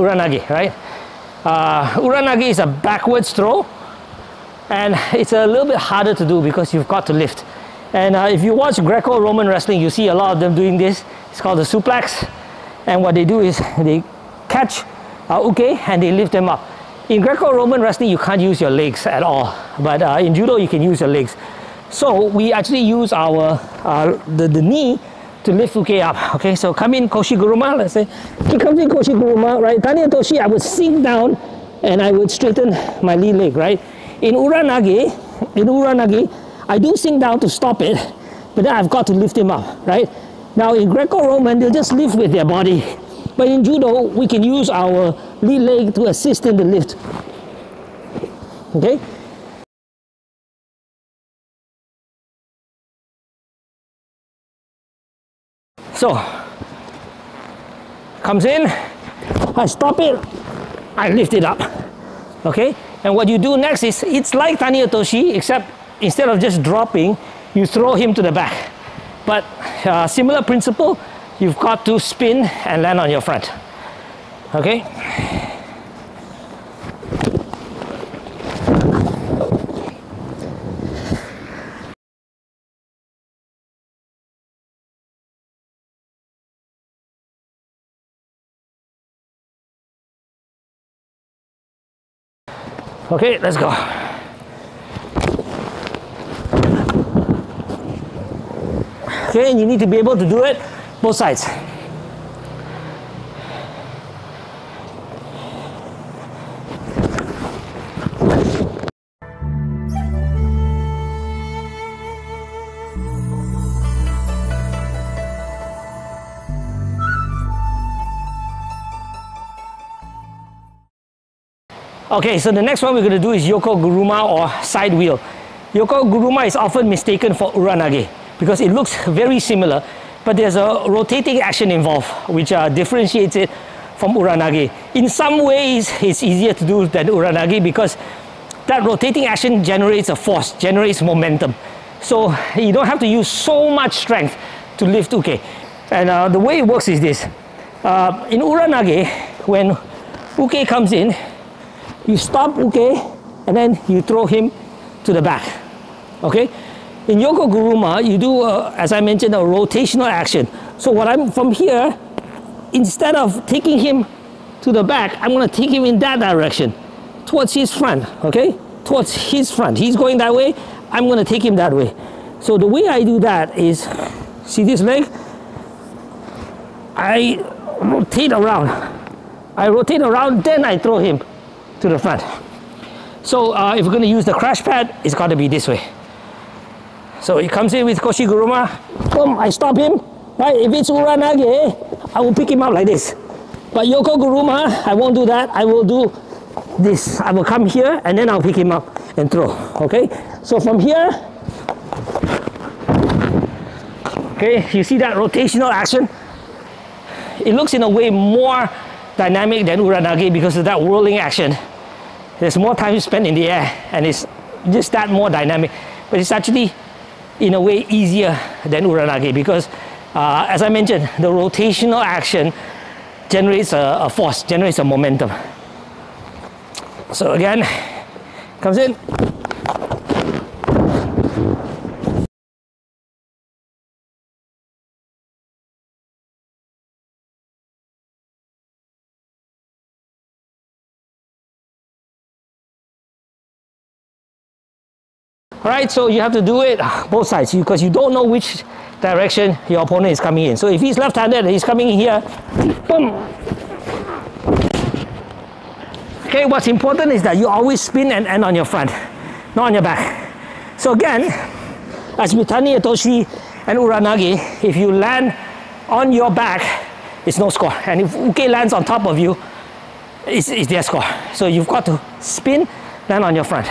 Ura-Nage, right? Ura-Nage is a backwards throw, and it's a little bit harder to do because you've got to lift. And if you watch Greco-Roman wrestling, you see a lot of them doing this. It's called the suplex. And what they do is they catch uke and they lift them up. In Greco-Roman wrestling, you can't use your legs at all. But in judo, you can use your legs. So we actually use our the knee to lift uke up. Okay, so come in Koshi-Guruma, let's say. He comes in Koshi-Guruma, right? Tanya Toshi, I would sink down and I would straighten my lead leg, right? In Ura-Nage, I do sink down to stop it, but then I've got to lift him up, right? Now in Greco-Roman, they'll just lift with their body. But in judo, we can use our lead leg to assist in the lift. Okay? So, comes in, I stop it, I lift it up. Okay? And what you do next is, it's like Tanya Toshi, except instead of just dropping, you throw him to the back. But similar principle, you've got to spin and land on your front. Okay? Okay, let's go. Okay, and you need to be able to do it both sides. Okay, so the next one we're going to do is Yoko Guruma or side wheel. Yoko Guruma is often mistaken for Ura-Nage because it looks very similar, but there's a rotating action involved which differentiates it from Ura-Nage. In some ways, it's easier to do than Ura-Nage because that rotating action generates a force, generates momentum. So you don't have to use so much strength to lift uke. And the way it works is this. In Ura-Nage, when uke comes in, you stop uke and then you throw him to the back. Okay? In Yoko Guruma, you do, as I mentioned, a rotational action. So what I'm from here, instead of taking him to the back, I'm going to take him in that direction, towards his front. Okay? Towards his front. He's going that way, I'm going to take him that way. So the way I do that is, see this leg? I rotate around. Then I throw him to the front. So if we're going to use the crash pad, it's got to be this way. So he comes in with Koshi Guruma, boom, I stop him. Right? If it's Ura-Nage, I will pick him up like this. But Yoko Guruma, I won't do that. I will do this. I will come here and then I'll pick him up and throw. Okay? So from here, okay, you see that rotational action? It looks in a way more dynamic than Ura-Nage because of that whirling action. There's more time spent in the air and it's just that more dynamic. But it's actually, in a way, easier than Ura-Nage because, as I mentioned, the rotational action generates a force, generates a momentum. So again, comes in. Alright, so you have to do it both sides because you don't know which direction your opponent is coming in. So if he's left-handed and he's coming in here, boom. Okay, what's important is that you always spin and end on your front, not on your back. So again, as with Tani Etoshi and Ura-Nage, if you land on your back, it's no score. And if uke lands on top of you, it's their score. So you've got to spin, land on your front.